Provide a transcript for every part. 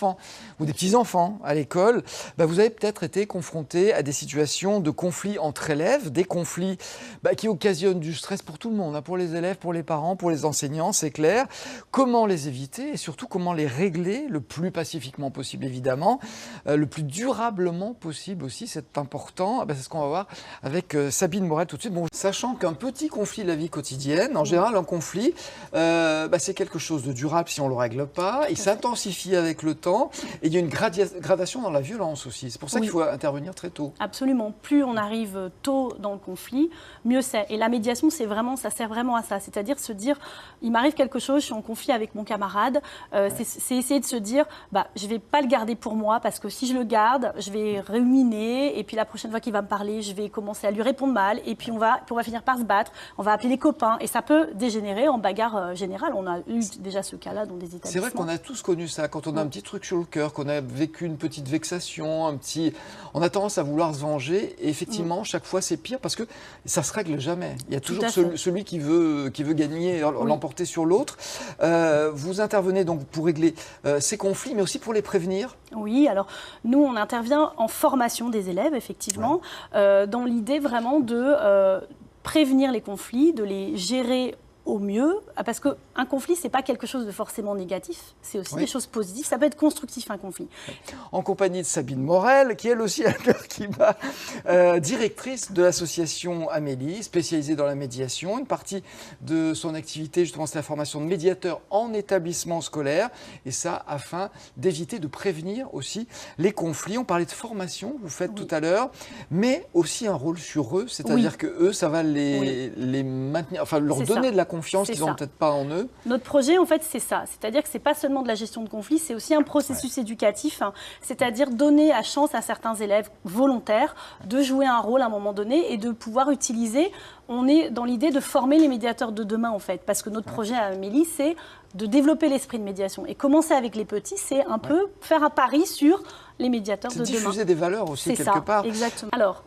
enfants ou des petits-enfants à l'école, vous avez peut-être été confronté à des situations de conflits entre élèves, des conflits qui occasionnent du stress pour tout le monde, pour les élèves, pour les parents, pour les enseignants, c'est clair. Comment les éviter et surtout comment les régler le plus pacifiquement possible, évidemment, le plus durablement possible aussi, c'est important. C'est ce qu'on va voir avec Sabine Morel tout de suite. Bon, sachant qu'un petit conflit de la vie quotidienne, en général, un conflit, c'est quelque chose de durable si on ne le règle pas. Il s'intensifie avec le temps et il y a une gradation dans la violence aussi. C'est pour ça qu'il faut intervenir très tôt. Absolument. Plus on arrive tôt dans le conflit, mieux c'est. Et la médiation, ça sert vraiment à ça. C'est-à-dire se dire, il m'arrive quelque chose, je suis en conflit avec mon camarade. C'est essayer de se dire, je ne vais pas le garder pour moi parce que si je le garde, je vais ruminer et puis la prochaine fois qu'il va me parler, je vais commencer à lui répondre mal et puis on va finir par se battre, on va appeler les copains et ça peut dégénérer en bagarre générale. On a eu déjà ce cas-là dans des établissements. C'est vrai qu'on a tous connu ça, quand on a un petit truc sur le cœur, qu'on a vécu une petite vexation, on a tendance à vouloir se venger et effectivement, chaque fois c'est pire parce que ça ne se règle jamais. Il y a toujours celui qui veut gagner, l'emporter sur l'autre. Vous intervenez donc pour régler ces conflits, mais aussi pour les prévenir. Oui, alors nous, on intervient en formation des élèves, effectivement, dans l'idée vraiment de prévenir les conflits, de les gérer au mieux, parce qu'un conflit, ce n'est pas quelque chose de forcément négatif, c'est aussi des choses positives, ça peut être constructif un conflit. En compagnie de Sabine Morel, qui elle aussi a le cœur qui bat, directrice de l'association Amélie, spécialisée dans la médiation. Une partie de son activité, justement, c'est la formation de médiateurs en établissement scolaire, et ça afin d'éviter, de prévenir aussi les conflits. On parlait de formation, vous faites tout à l'heure, mais aussi un rôle sur eux, c'est-à-dire que eux, ça va les maintenir, enfin leur donner de la confiance qu'ils n'ont peut-être pas en eux. Notre projet, en fait, c'est ça. C'est-à-dire que ce n'est pas seulement de la gestion de conflits, c'est aussi un processus éducatif, c'est-à-dire donner la chance à certains élèves volontaires de jouer un rôle à un moment donné et de pouvoir utiliser. On est dans l'idée de former les médiateurs de demain, en fait, parce que notre projet à Amélie, c'est de développer l'esprit de médiation. Et commencer avec les petits, c'est un peu faire un pari sur les médiateurs de demain. Diffuser des valeurs aussi, quelque part. Exactement. Alors,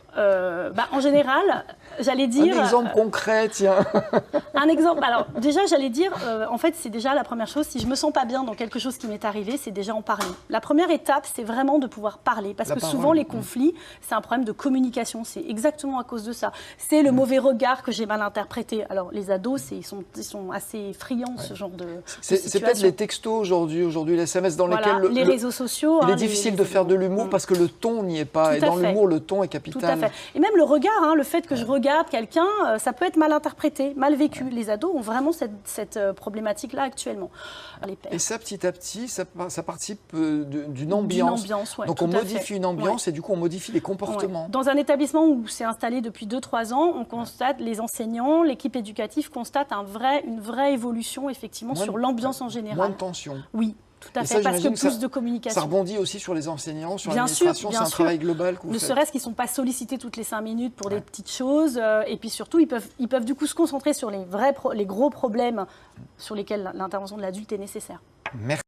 en général, j'allais dire... Un exemple concret, tiens. Un exemple. Alors, déjà, j'allais dire, en fait, c'est déjà la première chose. Si je ne me sens pas bien dans quelque chose qui m'est arrivé, c'est déjà en parler. La première étape, c'est vraiment de pouvoir parler. Parce que souvent, les conflits, c'est un problème de communication. C'est exactement à cause de ça. C'est le mauvais regard que j'ai mal interprété. Alors, les ados, ils sont assez friands, ce genre de c'est peut-être les textos aujourd'hui, les SMS dans lesquels... les réseaux sociaux. Il est difficile de faire de l'humour parce que le ton n'y est pas. Et dans l'humour, le ton est capital. Tout à fait. Et même le regard, le fait que je regarde quelqu'un, ça peut être mal interprété, mal vécu. Les ados ont vraiment cette problématique-là actuellement. Et ça, petit à petit, ça participe d'une ambiance. Donc on modifie une ambiance et du coup on modifie les comportements. Dans un établissement où c'est installé depuis 2-3 ans, on constate, les enseignants, l'équipe éducative constate une vraie évolution effectivement sur l'ambiance en général. Moins de tension. Oui. Tout à fait, parce que plus de communication. Ça rebondit aussi sur les enseignants, sur l'administration, c'est un travail global que vous faites. Ne serait-ce qu'ils ne sont pas sollicités toutes les 5 minutes pour des petites choses. Et puis surtout, ils peuvent du coup se concentrer sur les gros problèmes sur lesquels l'intervention de l'adulte est nécessaire. Merci.